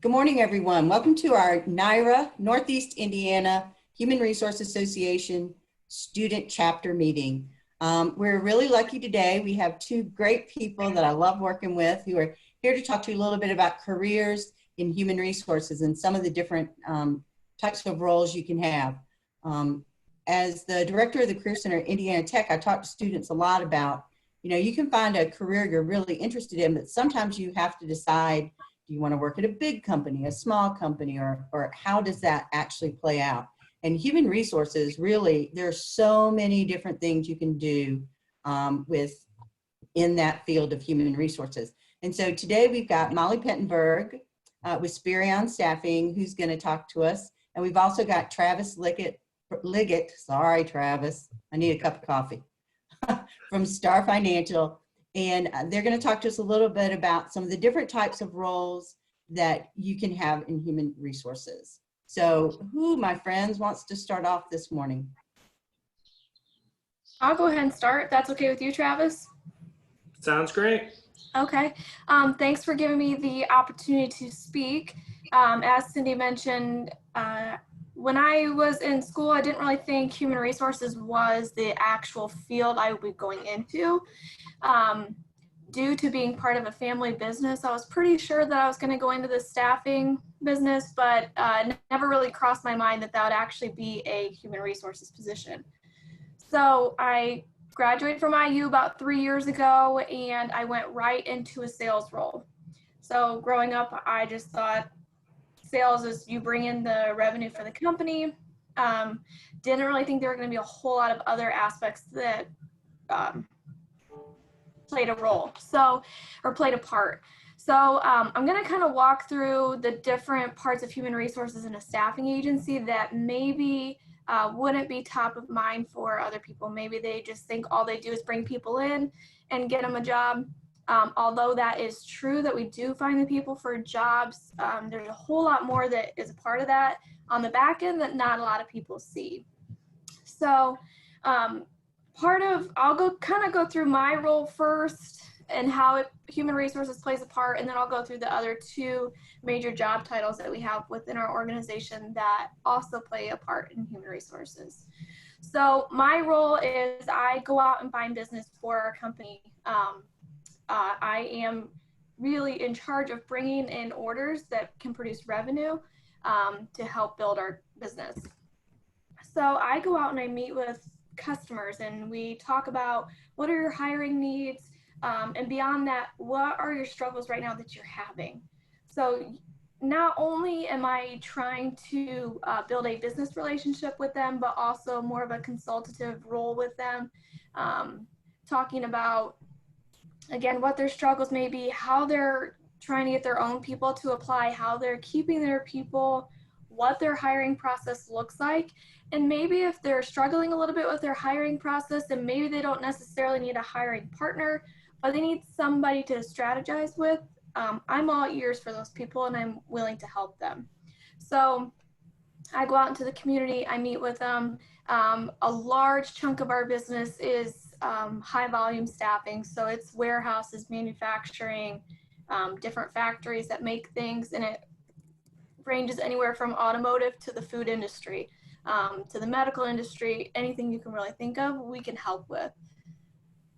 Good morning, everyone. Welcome to our NIRA, Northeast Indiana Human Resource Association student chapter meeting. We're really lucky today. We have two great people that I love working with who are here to talk to you a little bit about careers in human resources and some of the different types of roles you can have. As the director of the Career Center at Indiana Tech, I talk to students a lot about, you can find a career you're really interested in, but sometimes you have to decide, do you want to work at a big company, a small company, or how does that actually play out? And human resources, really, there's so many different things you can do in that field of human resources. And so today we've got Molly Pettenberg with Spirion Staffing, who's going to talk to us. And we've also got Travis Liggett, sorry, Travis, I need a cup of coffee, from Star Financial. And they're going to talk to us a little bit about some of the different types of roles that you can have in human resources. So who, my friends, wants to start off this morning? I'll go ahead and start. That's okay with you, Travis? Sounds great. Okay. Thanks for giving me the opportunity to speak. As Cindy mentioned, when I was in school, I didn't really think human resources was the actual field I would be going into. Due to being part of a family business, I was pretty sure that I was going to go into the staffing business, but never really crossed my mind that that would actually be a human resources position. So I graduated from IU about 3 years ago, and I went right into a sales role. So growing up, I just thought sales is you bring in the revenue for the company. Didn't really think there were going to be a whole lot of other aspects that played a role, or played a part. So I'm going to kind of walk through the different parts of human resources in a staffing agency that maybe wouldn't be top of mind for other people. Maybe they just think all they do is bring people in and get them a job. Although that is true that we do find the people for jobs, there's a whole lot more that is a part of that on the back end that not a lot of people see. So I'll go through my role first and how human resources plays a part, and then I'll go through the other two major job titles that we have within our organization that also play a part in human resources. So my role is I go out and find business for our company. I am really in charge of bringing in orders that can produce revenue to help build our business. So I go out and I meet with customers and we talk about what are your hiring needs, and beyond that, what are your struggles right now that you're having. So not only am I trying to build a business relationship with them, but also more of a consultative role with them, talking about, again, what their struggles may be, how they're trying to get their own people to apply, how they're keeping their people, what their hiring process looks like. And maybe if they're struggling a little bit with their hiring process, and maybe they don't necessarily need a hiring partner, but they need somebody to strategize with, I'm all ears for those people and I'm willing to help them. So I go out into the community, I meet with them. A large chunk of our business is high volume staffing. So it's warehouses, manufacturing, different factories that make things, and it ranges anywhere from automotive to the food industry, to the medical industry. Anything you can really think of, we can help with.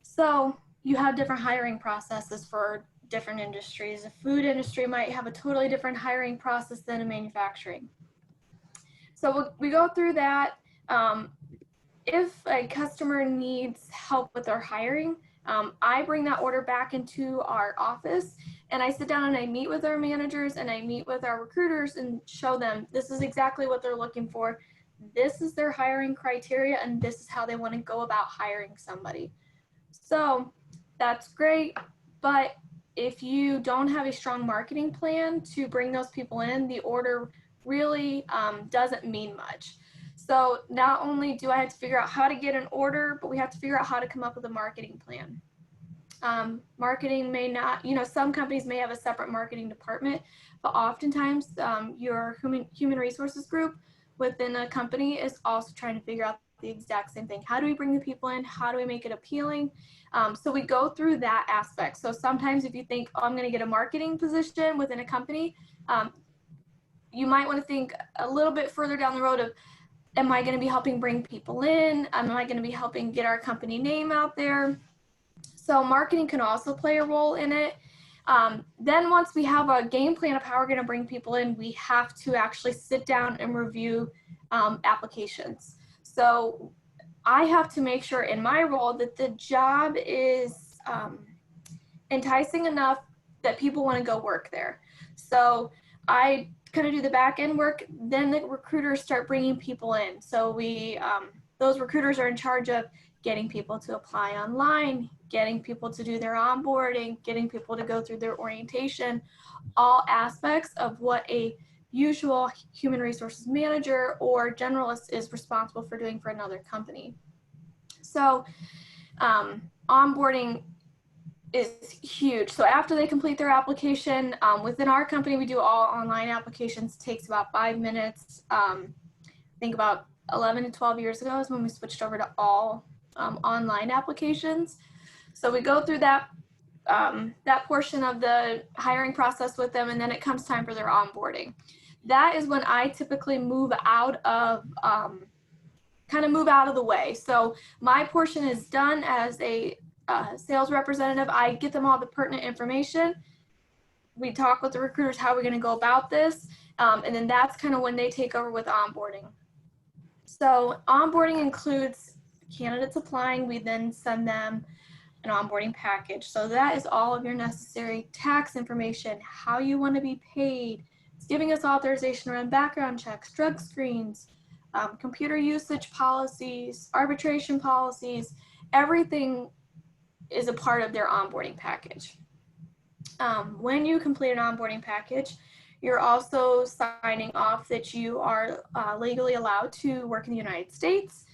So you have different hiring processes for different industries. The food industry might have a totally different hiring process than a manufacturing. So we go through that. If a customer needs help with their hiring, I bring that order back into our office and I sit down and I meet with our managers and I meet with our recruiters and show them this is exactly what they're looking for. This is their hiring criteria and this is how they want to go about hiring somebody. So that's great, but if you don't have a strong marketing plan to bring those people in, the order really doesn't mean much. So not only do I have to figure out how to get an order, but we have to figure out how to come up with a marketing plan. Marketing may not, some companies may have a separate marketing department, but oftentimes your human resources group within a company is also trying to figure out the exact same thing. How do we bring the people in? How do we make it appealing? So we go through that aspect. So sometimes if you think, oh, I'm going to get a marketing position within a company, you might want to think a little bit further down the road of, am I going to be helping bring people in? Am I going to be helping get our company name out there? So marketing can also play a role in it. Then once we have a game plan of how we're going to bring people in, we have to actually sit down and review applications. So I have to make sure in my role that the job is enticing enough that people want to go work there. So I kind of do the back end work, then the recruiters start bringing people in. So we, those recruiters are in charge of getting people to apply online, getting people to do their onboarding, getting people to go through their orientation, all aspects of what a usual human resources manager or generalist is responsible for doing for another company. So onboarding is huge. So after they complete their application, within our company, we do all online applications. It takes about 5 minutes. I think about 11 to 12 years ago is when we switched over to all online applications. So we go through that that portion of the hiring process with them, and then it comes time for their onboarding. That is when I typically move out of move out of the way. So my portion is done as a sales representative. I get them all the pertinent information. We talk with the recruiters how we're going to go about this, and then that's kind of when they take over with onboarding. So onboarding includes candidates applying. We then send them an onboarding package. So that is all of your necessary tax information, how you want to be paid. It's giving us authorization around background checks, drug screens, computer usage policies, arbitration policies. Everything is a part of their onboarding package. When you complete an onboarding package, you're also signing off that you are legally allowed to work in the United States.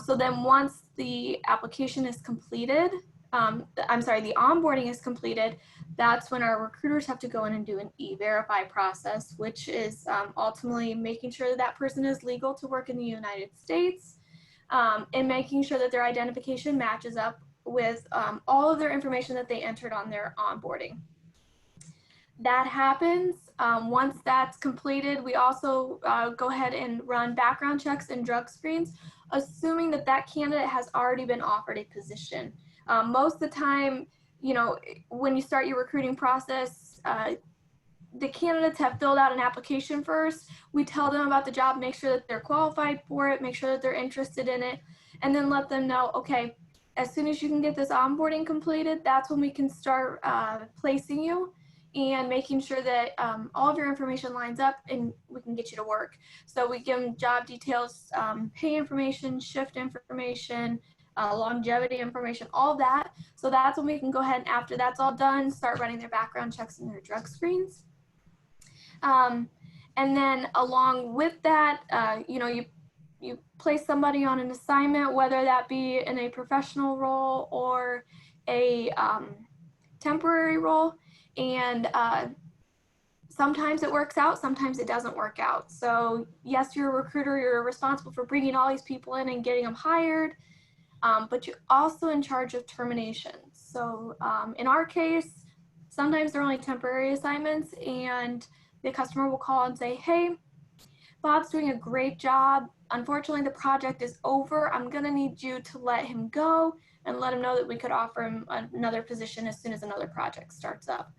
So then once the application is completed, the onboarding is completed, that's when our recruiters have to go in and do an e-verify process, which is ultimately making sure that that person is legal to work in the United States, and making sure that their identification matches up with all of their information that they entered on their onboarding. That happens. Once that's completed, we also go ahead and run background checks and drug screens, assuming that that candidate has already been offered a position. Most of the time, you know, when you start your recruiting process, the candidates have filled out an application first. We tell them about the job, make sure that they're qualified for it, make sure that they're interested in it, and then let them know, okay, as soon as you can get this onboarding completed, that's when we can start placing you and making sure that all of your information lines up and we can get you to work. So we give them job details, pay information, shift information, longevity information, all that. So that's when we can go ahead and after that's all done, start running their background checks and their drug screens. And then along with that, you know, you place somebody on an assignment, whether that be in a professional role or a temporary role. And sometimes it works out, sometimes it doesn't work out. So yes, you're a recruiter, you're responsible for bringing all these people in and getting them hired, but you're also in charge of terminations. So in our case, sometimes they're only temporary assignments and the customer will call and say, hey, Bob's doing a great job. Unfortunately, the project is over. I'm gonna need you to let him go and let him know that we could offer him another position as soon as another project starts up.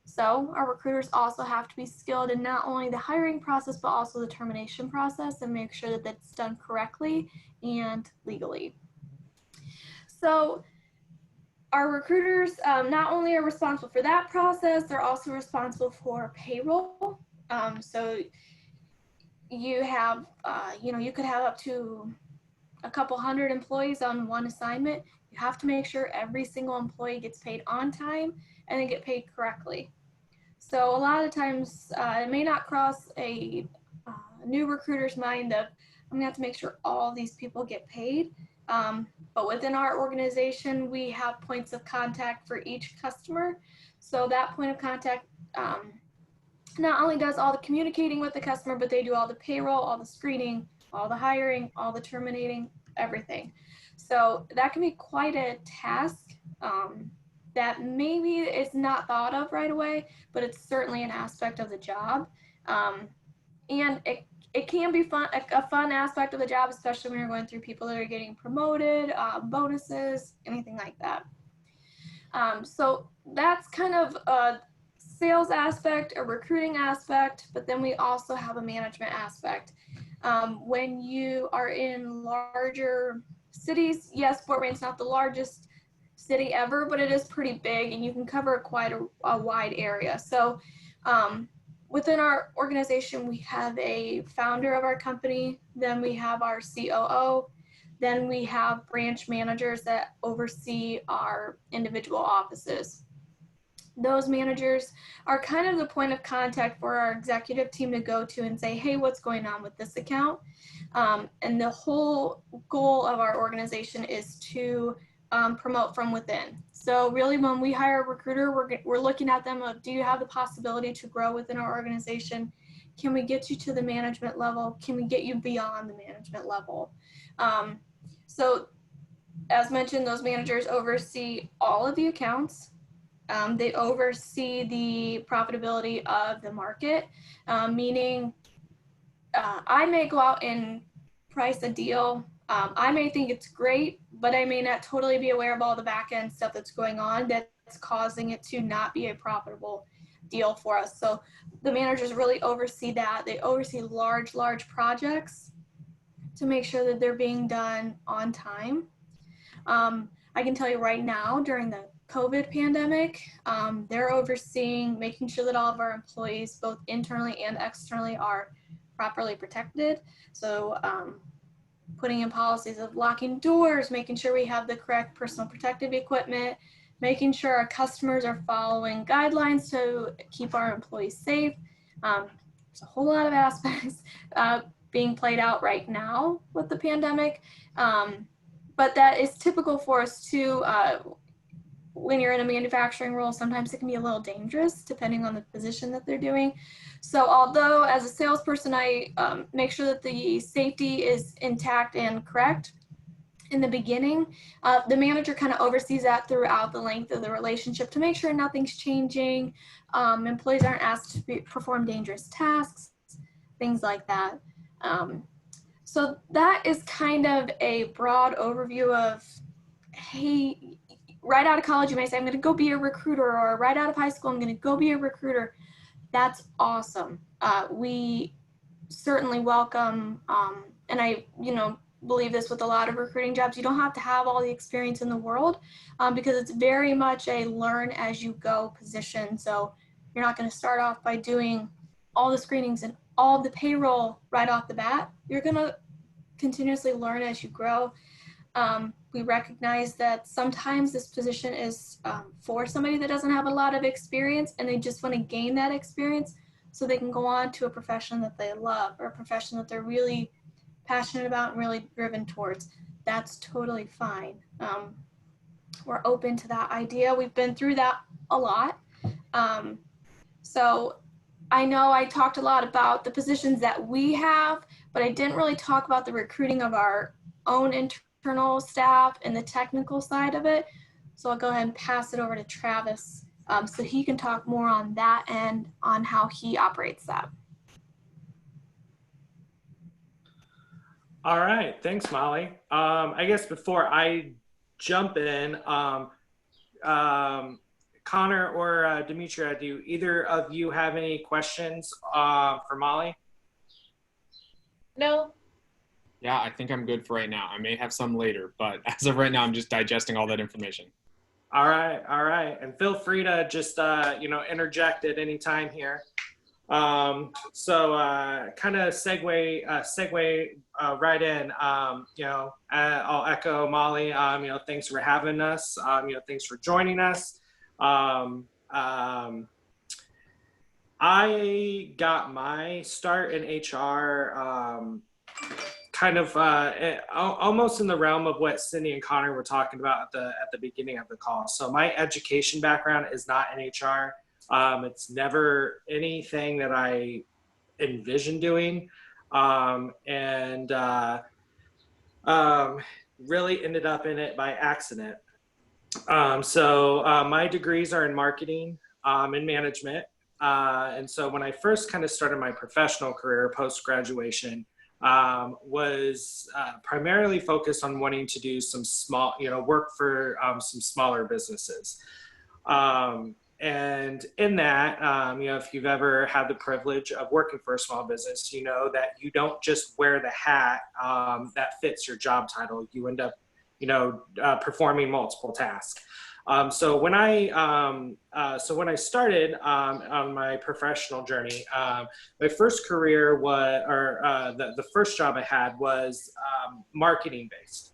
So our recruiters also have to be skilled in not only the hiring process, but also the termination process and make sure that that's done correctly and legally. So our recruiters not only are responsible for that process, they're also responsible for payroll. So you have, you know, you could have up to a couple hundred employees on one assignment. You have to make sure every single employee gets paid on time and they get paid correctly. So a lot of times it may not cross a new recruiter's mind of, I'm gonna have to make sure all these people get paid. But within our organization, we have points of contact for each customer. So that point of contact not only does all the communicating with the customer, but they do all the payroll, all the screening, all the hiring, all the terminating, everything. So that can be quite a task that maybe is not thought of right away, but it's certainly an aspect of the job. And it can be fun, a fun aspect of the job, especially when you're going through people that are getting promoted, bonuses, anything like that. So that's kind of a sales aspect, a recruiting aspect, but then we also have a management aspect. When you are in larger cities, yes, Fort Wayne's not the largest city ever, but it is pretty big and you can cover quite a wide area. So within our organization, we have a founder of our company, then we have our COO, then we have branch managers that oversee our individual offices. Those managers are kind of the point of contact for our executive team to go to and say, hey, what's going on with this account? And the whole goal of our organization is to promote from within. So really when we hire a recruiter, we're looking at them of, do you have the possibility to grow within our organization? Can we get you to the management level? Can we get you beyond the management level? So as mentioned, those managers oversee all of the accounts. They oversee the profitability of the market, meaning I may go out and price a deal. I may think it's great, but I may not totally be aware of all the back end stuff that's going on that's causing it to not be a profitable deal for us. So the managers really oversee that. They oversee large projects to make sure that they're being done on time. I can tell you right now, during the COVID pandemic, they're overseeing making sure that all of our employees, both internally and externally, are properly protected. So putting in policies of locking doors, making sure we have the correct personal protective equipment, making sure our customers are following guidelines to keep our employees safe. There's a whole lot of aspects being played out right now with the pandemic. But that is typical for us too. When you're in a manufacturing role, sometimes it can be a little dangerous depending on the position that they're doing. So although as a salesperson, I make sure that the safety is intact and correct in the beginning, the manager kind of oversees that throughout the length of the relationship to make sure nothing's changing. Employees aren't asked to perform dangerous tasks, things like that. So that is kind of a broad overview of, hey, right out of college, you may say, I'm going to go be a recruiter, or right out of high school, I'm going to go be a recruiter. That's awesome. We certainly welcome, and I, believe this with a lot of recruiting jobs, you don't have to have all the experience in the world because it's very much a learn as you go position. So you're not going to start off by doing all the screenings and all of the payroll right off the bat. You're going to continuously learn as you grow. We recognize that sometimes this position is for somebody that doesn't have a lot of experience and they just want to gain that experience so they can go on to a profession that they love or a profession that they're really passionate about and really driven towards. That's totally fine. We're open to that idea. We've been through that a lot. So I know I talked a lot about the positions that we have, but I didn't really talk about the recruiting of our own internal staff and the technical side of it. So I'll go ahead and pass it over to Travis so he can talk more on that and on how he operates that. All right, thanks, Molly. I guess before I jump in, Connor or Demetria, do either of you have any questions for Molly? No. Yeah, I think I'm good for right now. I may have some later, but as of right now, I'm just digesting all that information. All right. And feel free to just, interject at any time here. So kind of segue right in, I'll echo Molly, thanks for having us, thanks for joining us. I got my start in HR kind of almost in the realm of what Cindy and Connor were talking about at the beginning of the call. So my education background is not in HR. It's never anything that I envisioned doing. Really ended up in it by accident. My degrees are in marketing and management. And so when I first kind of started my professional career post graduation, was primarily focused on wanting to do some small, work for some smaller businesses. And in that, if you've ever had the privilege of working for a small business, you know that you don't just wear the hat that fits your job title. You end up, performing multiple tasks. So when I started on my professional journey, my first career was, the first job I had was marketing based.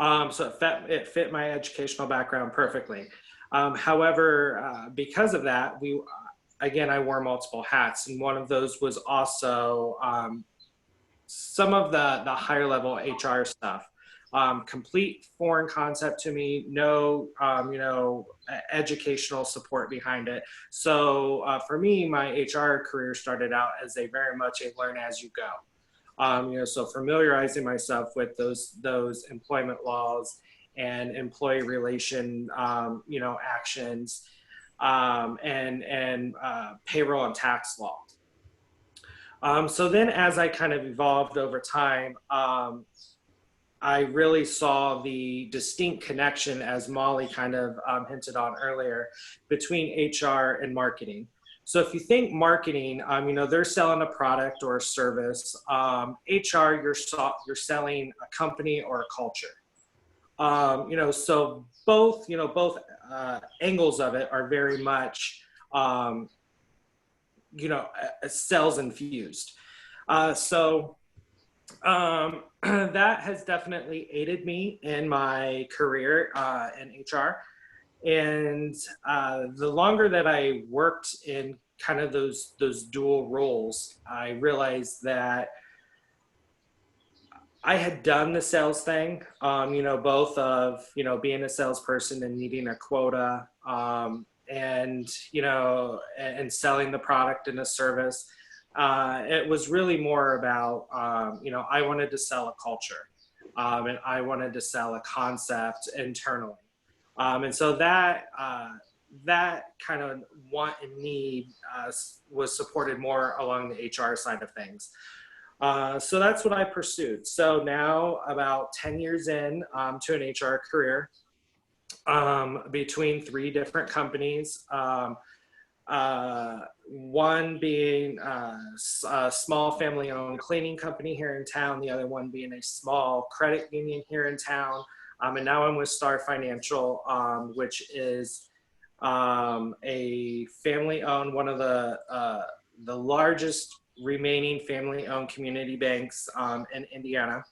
So it fit my educational background perfectly. However, because of that, I wore multiple hats, and one of those was also some of the higher level HR stuff. Complete foreign concept to me, no, educational support behind it. So for me, my HR career started out as very much a learn as you go. So familiarizing myself with those employment laws and employee relation, actions, and payroll and tax law. So then as I kind of evolved over time, I really saw the distinct connection, as Molly kind of hinted on earlier, between HR and marketing. So if you think marketing, they're selling a product or a service. HR, you're selling a company or a culture. So both angles of it are very much, sales infused. That has definitely aided me in my career in HR. And the longer that I worked in kind of those dual roles, I realized that I had done the sales thing, both of, being a salesperson and needing a quota, and selling the product and a service. It was really more about, I wanted to sell a culture, and I wanted to sell a concept internally. And so that kind of want and need was supported more along the HR side of things. So that's what I pursued. So now about 10 years in to an HR career, between 3 different companies, one being a small family-owned cleaning company here in town, the other one being a small credit union here in town. And now I'm with Star Financial, which is a family-owned, one of the largest remaining family-owned community banks in Indiana.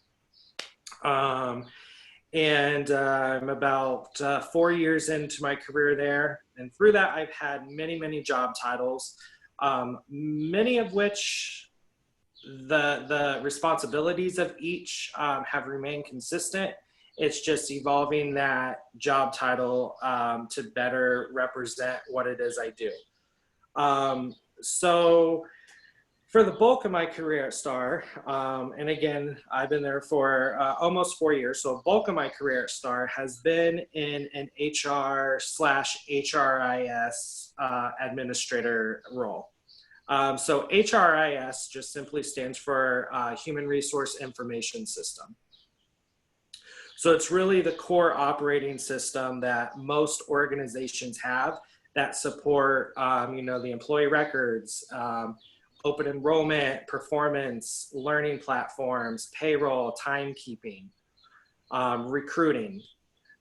And I'm about 4 years into my career there. And through that, I've had many, many job titles, many of which the responsibilities of each have remained consistent. It's just evolving that job title to better represent what it is I do. So for the bulk of my career at Star, and again, I've been there for almost 4 years. So bulk of my career at Star has been in an HR/HRIS administrator role. So HRIS just simply stands for Human Resource Information System. So it's really the core operating system that most organizations have that support, the employee records, open enrollment, performance, learning platforms, payroll, timekeeping, recruiting.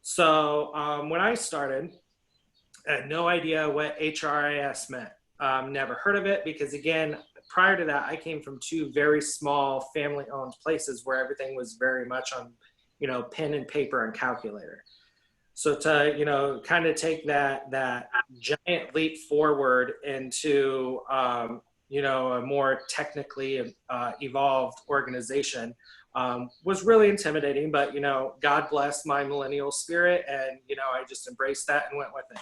So when I started, I had no idea what HRIS meant. Never heard of it because, again, prior to that, I came from 2 very small family-owned places where everything was very much on, pen and paper and calculator. So to, kind of take that giant leap forward into, a more technically evolved organization was really intimidating, but, God bless my millennial spirit. And, I just embraced that and went with it.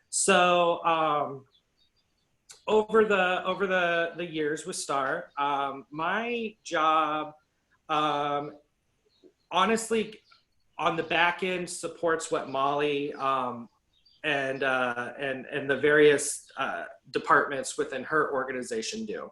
So over the years with Star, my job honestly, on the back end, supports what Molly and the various departments within her organization do.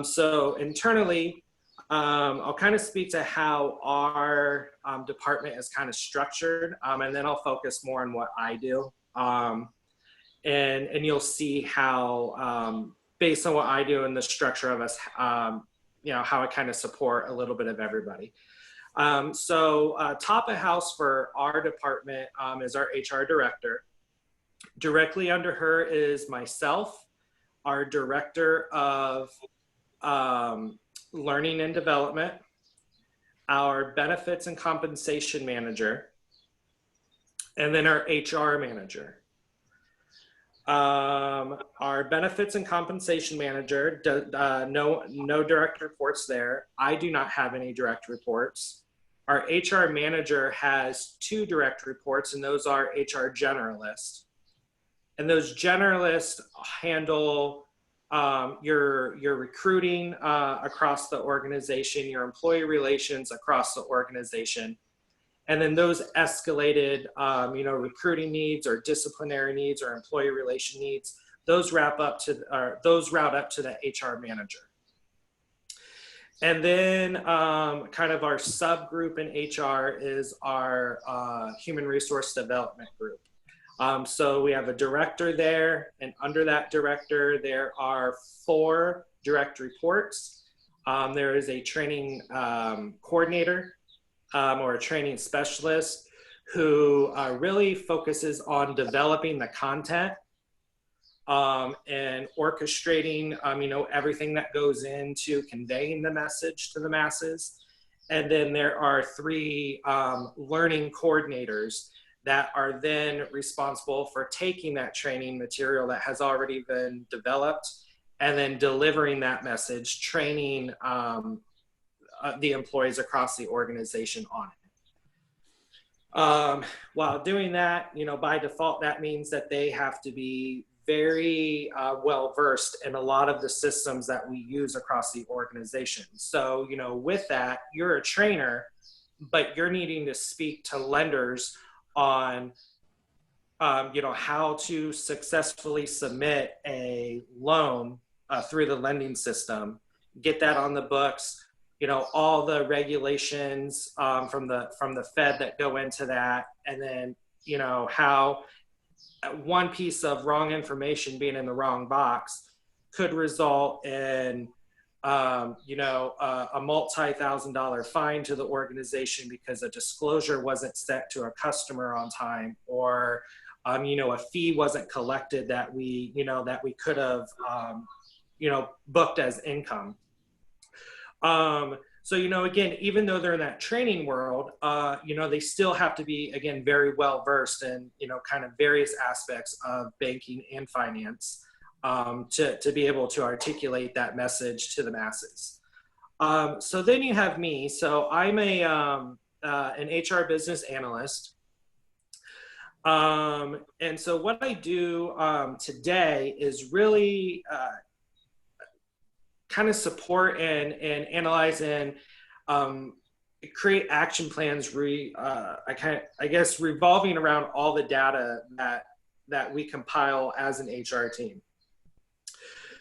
So internally, I'll kind of speak to how our department is kind of structured, and then I'll focus more on what I do. And you'll see how, based on what I do and the structure of us, you know, how I kind of support a little bit of everybody. So top of house for our department is our HR director. Directly under her is myself, our director of learning and development, our benefits and compensation manager, and then our HR manager. Our benefits and compensation manager, no direct reports there. I do not have any direct reports. Our HR manager has 2 direct reports, and those are HR generalists. And those generalists handle your recruiting across the organization, your employee relations across the organization. And then those escalated, you know, recruiting needs or disciplinary needs or employee relation needs, those route up to the HR manager. And then kind of our subgroup in HR is our human resource development group. So we have a director there, and under that director, there are 4 direct reports. There is a training coordinator, or a training specialist who really focuses on developing the content and orchestrating, you know, everything that goes into conveying the message to the masses. And then there are 3 learning coordinators that are then responsible for taking that training material that has already been developed and then delivering that message, training the employees across the organization on it. While doing that, you know, by default, that means that they have to be very well versed in a lot of the systems that we use across the organization. So, you know, with that, you're a trainer, but you're needing to speak to lenders on, you know, how to successfully submit a loan through the lending system, get that on the books, you know, all the regulations from the Fed that go into that, and then, you know, how one piece of wrong information being in the wrong box could result in, you know, a multi-$1,000 fine to the organization because a disclosure wasn't sent to a customer on time, or, you know, a fee wasn't collected that we, you know, that we could have, you know, booked as income. So, you know, again, even though they're in that training world, you know, they still have to be, again, very well versed in, you know, kind of various aspects of banking and finance to be able to articulate that message to the masses. So then you have me. So I'm an HR business analyst. And so what I do today is really kind of support and analyze and create action plans, I guess revolving around all the data that we compile as an HR team.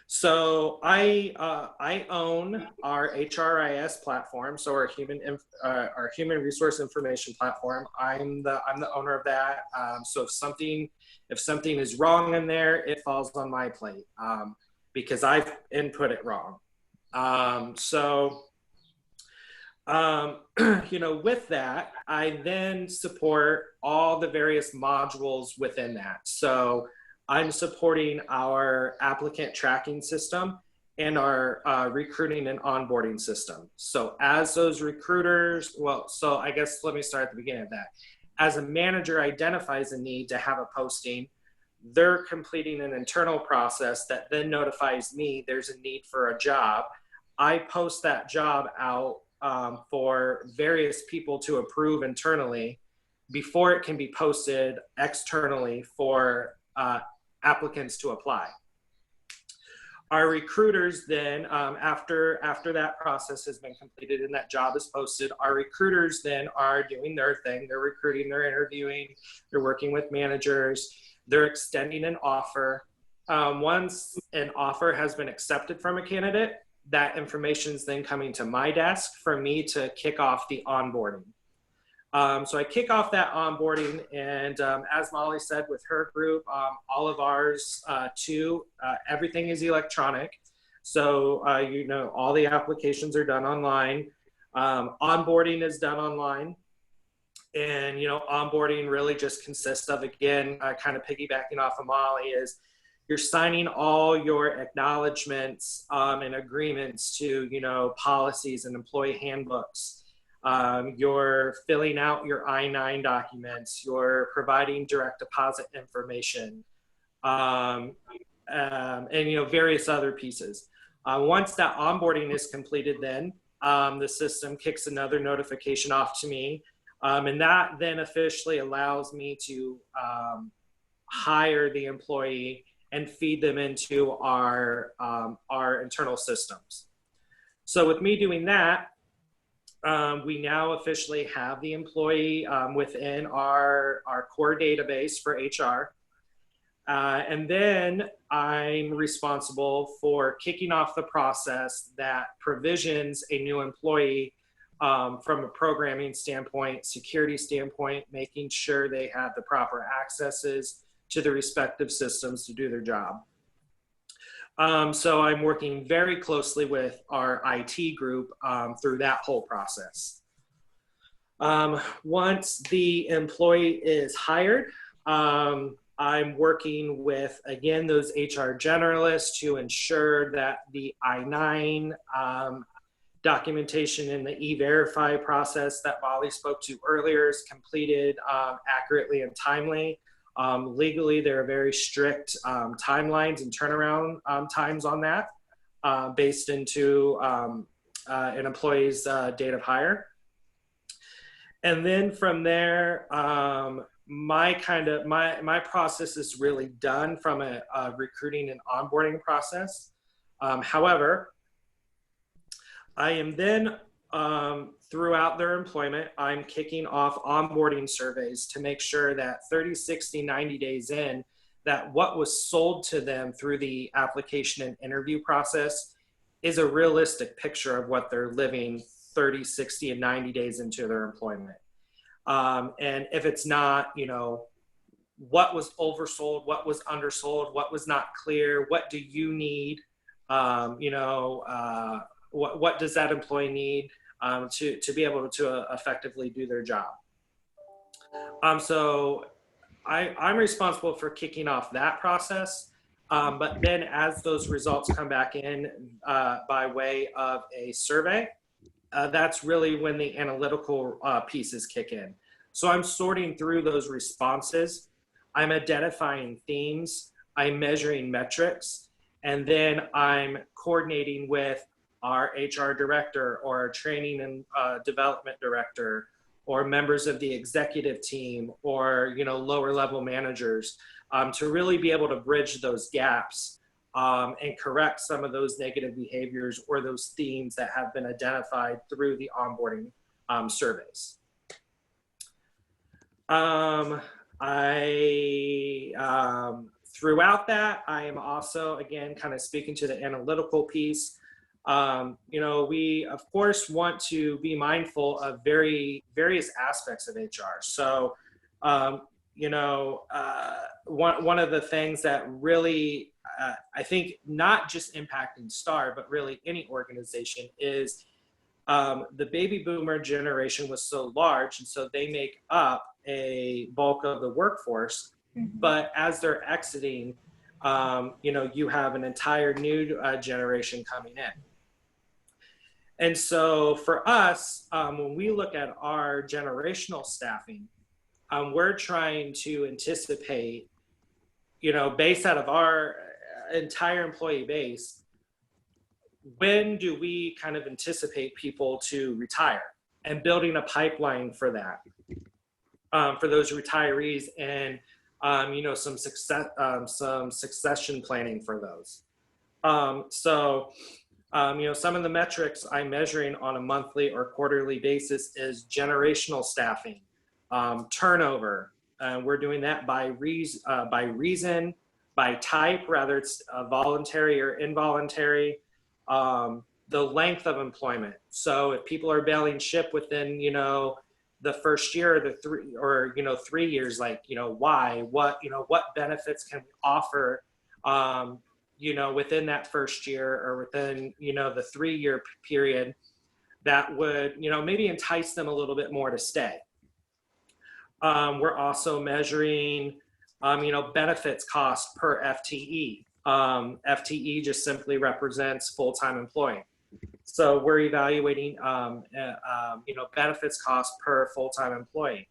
So I own our HRIS platform, so our human resource information platform. I'm the owner of that. So if something is wrong in there, it falls on my plate because I've input it wrong. You know, with that, I then support all the various modules within that. So I'm supporting our applicant tracking system and our recruiting and onboarding system. So as those recruiters, so I guess let me start at the beginning of that. As a manager identifies a need to have a posting, they're completing an internal process that then notifies me there's a need for a job. I post that job out for various people to approve internally before it can be posted externally for applicants to apply. Our recruiters then, after that process has been completed and that job is posted, our recruiters then are doing their thing. They're recruiting, they're interviewing, they're working with managers, they're extending an offer. Once an offer has been accepted from a candidate, that information is then coming to my desk for me to kick off the onboarding. So I kick off that onboarding, and as Molly said with her group, all of ours too, everything is electronic. So, all the applications are done online. Onboarding is done online. And, onboarding really just consists of, again, kind of piggybacking off of Molly, is you're signing all your acknowledgments and agreements to, policies and employee handbooks. You're filling out your I-9 documents, you're providing direct deposit information, and various other pieces. Once that onboarding is completed, then the system kicks another notification off to me, and that then officially allows me to hire the employee and feed them into our internal systems. So with me doing that, we now officially have the employee within our core database for HR. And then I'm responsible for kicking off the process that provisions a new employee from a programming standpoint, security standpoint, making sure they have the proper accesses to the respective systems to do their job. So I'm working very closely with our IT group through that whole process. Once the employee is hired, I'm working with, again, those HR generalists to ensure that the I-9 documentation in the E-Verify process that Molly spoke to earlier is completed accurately and timely. Legally, there are very strict timelines and turnaround times on that based into an employee's date of hire. And then from there, my process is really done from a recruiting and onboarding process. However, I am then throughout their employment, I'm kicking off onboarding surveys to make sure that 30, 60, 90 days in, that what was sold to them through the application and interview process is a realistic picture of what they're living 30, 60, and 90 days into their employment. And if it's not, what was oversold, what was undersold, what was not clear, what do you need, what does that employee need to be able to effectively do their job. So I'm responsible for kicking off that process. But then as those results come back in by way of a survey, that's really when the analytical pieces kick in. So I'm sorting through those responses. I'm identifying themes. I'm measuring metrics. And then I'm coordinating with our HR director or our training and development director or members of the executive team or lower level managers to really be able to bridge those gaps and correct some of those negative behaviors or those themes that have been identified through the onboarding surveys. Throughout that, I am also, again, kind of speaking to the analytical piece. We of course want to be mindful of various aspects of HR. So, one of the things that really, I think not just impacting STAR, but really any organization is the baby boomer generation was so large. And so they make up a bulk of the workforce, but as they're exiting, you have an entire new generation coming in. And so for us, when we look at our generational staffing, we're trying to anticipate, based out of our entire employee base, when do we kind of anticipate people to retire and building a pipeline for that, for those retirees and, some succession planning for those. Some of the metrics I'm measuring on a monthly or quarterly basis is generational staffing, turnover. We're doing that by reason, by type, whether it's voluntary or involuntary, the length of employment. So if people are bailing ship within, the first year or 3 years, why, what benefits can we offer, within that first year or within, the 3-year period that would, maybe entice them a little bit more to stay. We're also measuring, benefits cost per FTE. FTE just simply represents full-time employee. So we're evaluating, benefits cost per full-time employee.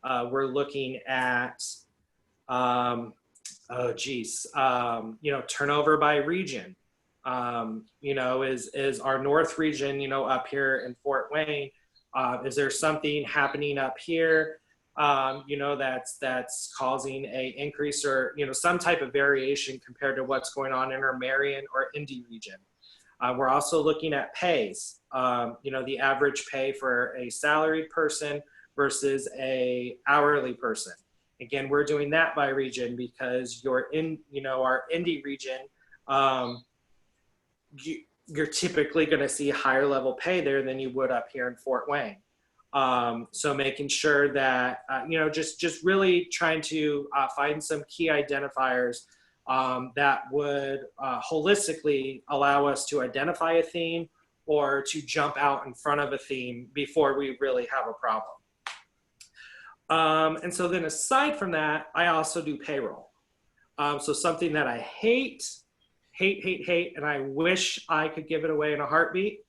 We're looking at, turnover by region. Is our North region, up here in Fort Wayne, is there something happening up here, that's causing a increase or, some type of variation compared to what's going on in our Marion or Indy region. We're also looking at pays, the average pay for a salaried person versus a hourly person. Again, we're doing that by region because you're in, our Indy region, you're typically going to see higher level pay there than you would up here in Fort Wayne. So making sure that, just really trying to find some key identifiers that would holistically allow us to identify a theme or to jump out in front of a theme before we really have a problem. And so then aside from that, I also do payroll. So something that I hate, and I wish I could give it away in a heartbeat.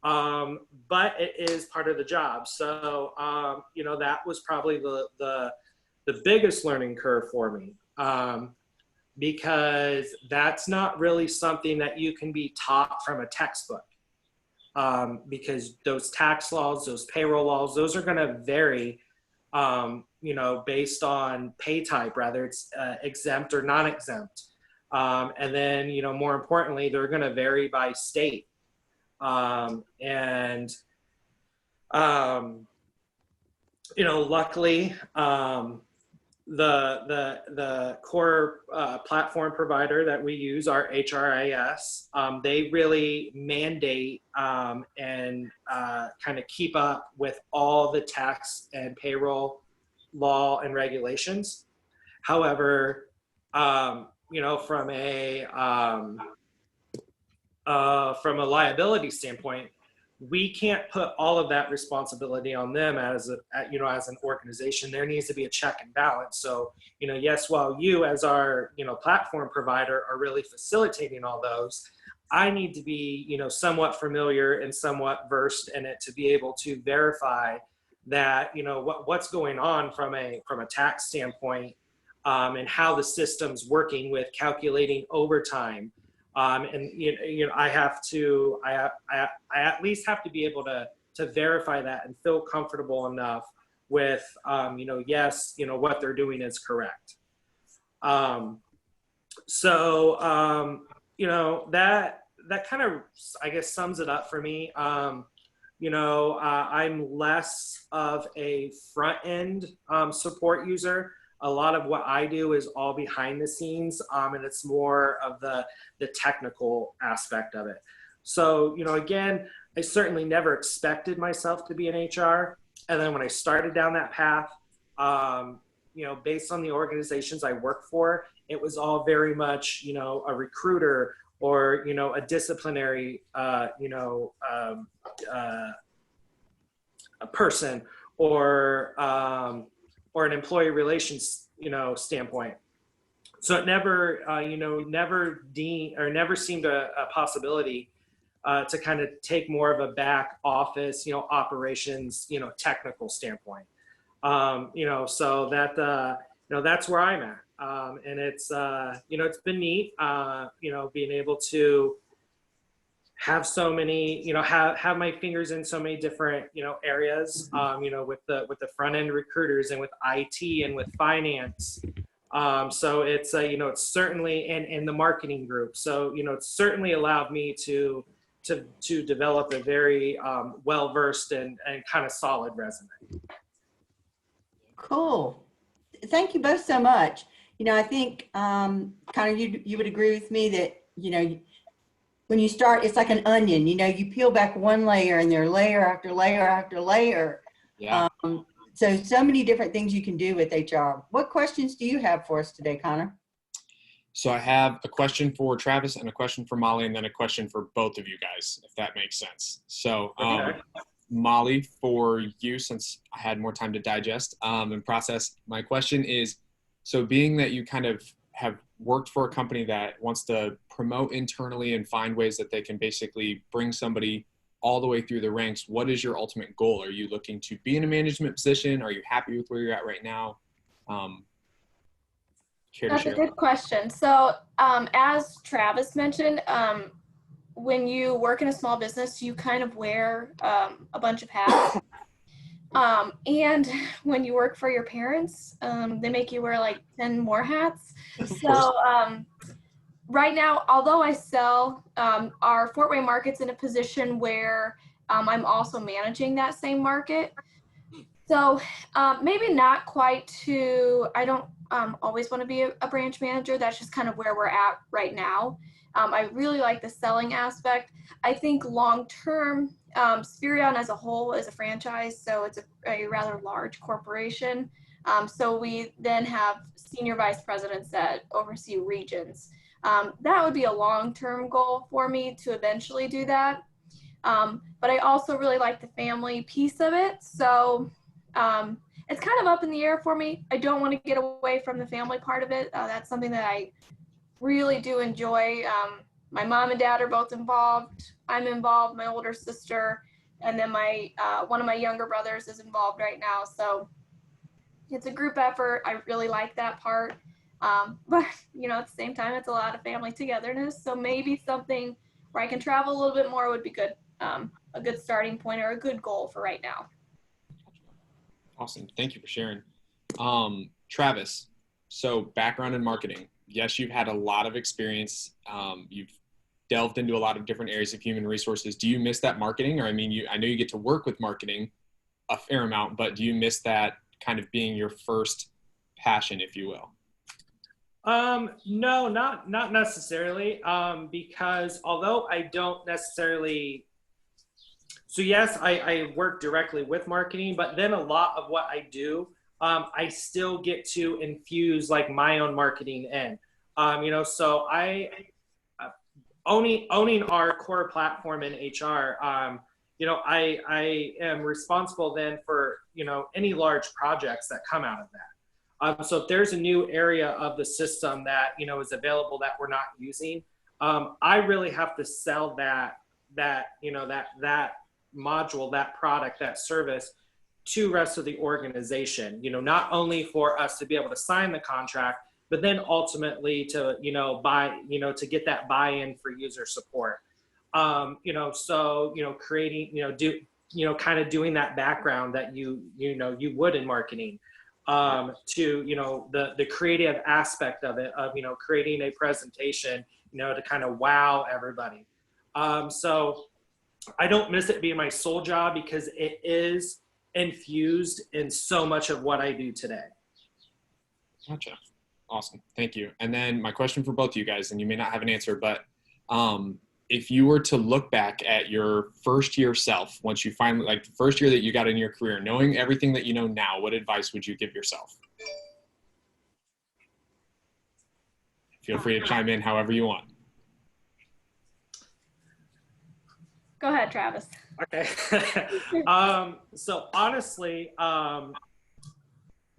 But it is part of the job. So, that was probably the biggest learning curve for me. Because that's not really something that you can be taught from a textbook. Because those tax laws, those payroll laws, those are going to vary, based on pay type, whether it's exempt or non-exempt. And then, more importantly, they're going to vary by state. Luckily, the core platform provider that we use, our HRIS, they really mandate and kind of keep up with all the tax and payroll law and regulations. However, from a liability standpoint, we can't put all of that responsibility on them as an organization. There needs to be a check and balance. So, yes, while you as our, platform provider are really facilitating all those, I need to be, somewhat familiar and somewhat versed in it to be able to verify that, what's going on from a tax standpoint, and how the system's working with calculating overtime. I at least have to be able to verify that and feel comfortable enough with, yes, what they're doing is correct. That kind of, I guess, sums it up for me. I'm less of a front end support user. A lot of what I do is all behind the scenes, and it's more of the technical aspect of it. So, again, I certainly never expected myself to be in HR. And then when I started down that path, based on the organizations I work for, it was all very much, a recruiter or, a disciplinary, a person or an employee relations, standpoint. So it never, never seemed a possibility to kind of take more of a back office, operations, technical standpoint. So that, that's where I'm at. And it's, it's been neat, being able to have so many, have my fingers in so many different, areas, with the front end recruiters and with IT and with finance, So it's, it's certainly in the marketing group. So, it's certainly allowed me to develop a very well-versed and kind of solid resume. Cool. Thank you both so much. I think kind of you would agree with me that, when you start, it's like an onion, you peel back one layer and there are layer after layer after layer. Yeah. So many different things you can do with HR. What questions do you have for us today, Connor? So I have a question for Travis and a question for Molly, and then a question for both of you guys, if that makes sense. So Okay. Molly, for you, since I had more time to digest and process, my question is, so being that you kind of have worked for a company that wants to promote internally and find ways that they can basically bring somebody all the way through the ranks, what is your ultimate goal? Are you looking to be in a management position? Are you happy with where you're at right now? Care to That's a share? good question. So, as Travis mentioned, when you work in a small business, you kind of wear a bunch of hats. And when you work for your parents, they make you wear like 10 more hats. So, right now, although I sell, our Fort Wayne market's in a position where I'm also managing that same market. So maybe not quite I don't always want to be a branch manager. That's just kind of where we're at right now. I really like the selling aspect. I think long-term, Spirion as a whole is a franchise, so it's a rather large corporation. So we then have senior vice presidents that oversee regions. That would be a long-term goal for me to eventually do that. But I also really like the family piece of it. So it's kind of up in the air for me. I don't want to get away from the family part of it. That's something that I really do enjoy. My mom and dad are both involved. I'm involved, my older sister, and then one of my younger brothers is involved right now. So it's a group effort. I really like that part. But at the same time, it's a lot of family togetherness. So maybe something where I can travel a little bit more would be good. A good starting point or a good goal for right now. Awesome. Thank you for sharing. Travis, so background in marketing. Yes, you've had a lot of experience. You've delved into a lot of different areas of human resources. Do you miss that marketing? Or I know you get to work with marketing a fair amount, but do you miss that kind of being your first passion, if you will? No, not necessarily. Because although I don't necessarily, so yes, I work directly with marketing, but then a lot of what I do, I still get to infuse like my own marketing in. So owning our core platform in HR, I am responsible then for, any large projects that come out of that. So if there's a new area of the system that, is available that we're not using, I really have to sell that module, that product, that service to rest of the organization, not only for us to be able to sign the contract, but then ultimately to, to get that buy-in for user support. So, creating, kind of doing that background that you would in marketing, to, the creative aspect of it, of, creating a presentation, to kind of wow everybody. So I don't miss it being my sole job because it is infused in so much of what I do today. Gotcha. Awesome. Thank you. And then my question for both of you guys, and you may not have an answer, but if you were to look back at your first year self, once you finally, like the first year that you got in your career, knowing everything that you know now, what advice would you give yourself? Feel free to chime in however you want. Go ahead, Travis. Okay. So honestly,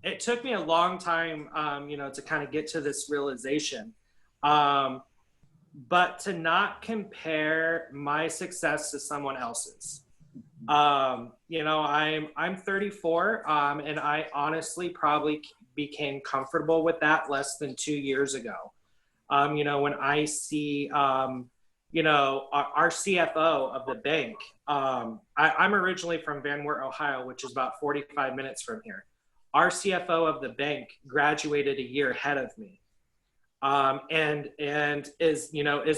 it took me a long time, to kind of get to this realization. But to not compare my success to someone else's. I'm 34, and I honestly probably became comfortable with that less than 2 years ago. When I see, our CFO of the bank, I'm originally from Van Wert, Ohio, which is about 45 minutes from here. our CFO of the bank graduated a year ahead of me, and is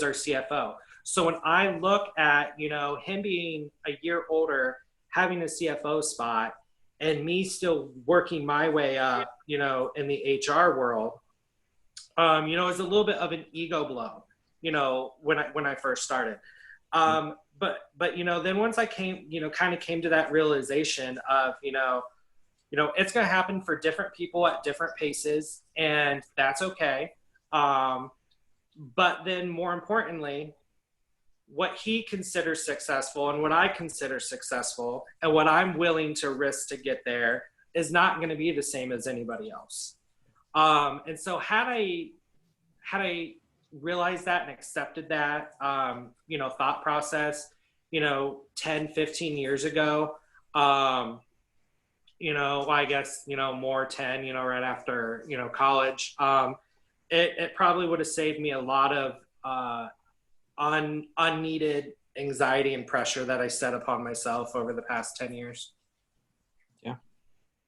our CFO. So when I look at him being a year older, having a CFO spot, and me still working my way up, in the HR world, it's a little bit of an ego blow, when I first started. But then once I came to that realization of, it's going to happen for different people at different paces, and that's okay. But then more importantly, what he considers successful and what I consider successful and what I'm willing to risk to get there is not going to be the same as anybody else. And so had I realized that and accepted that, thought process, 10, 15 years ago, I guess, more 10, right after, college, it probably would have saved me a lot of, unneeded anxiety and pressure that I set upon myself over the past 10 years. Yeah.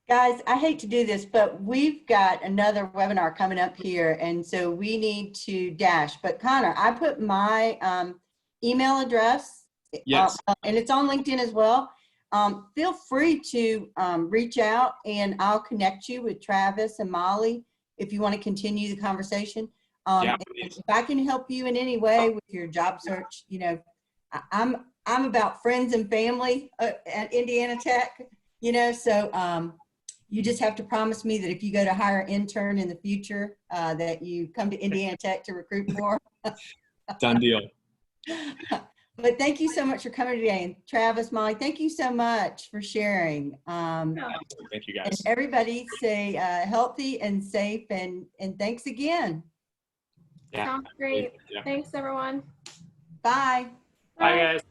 Guys, I hate to do this, but we've got another webinar coming up here, and so we need to dash. But Connor, I put my email address, Yes. and it's on LinkedIn as well. Feel free to reach out, and I'll connect you with Travis and Molly if you want to continue the conversation. Yeah, if I can help you in any way with your job search, I'm about friends and family at Indiana Tech, so you just have to promise me that if you go to hire an intern in the future, that you come to Indiana Tech to recruit for. Done deal. But thank you so much for coming today. And Travis, Molly, thank you so much for sharing. Thank you, And guys. everybody stay healthy and safe, and thanks again. Yeah. Sounds great. Yeah. Thanks, everyone. Bye. Bye, guys.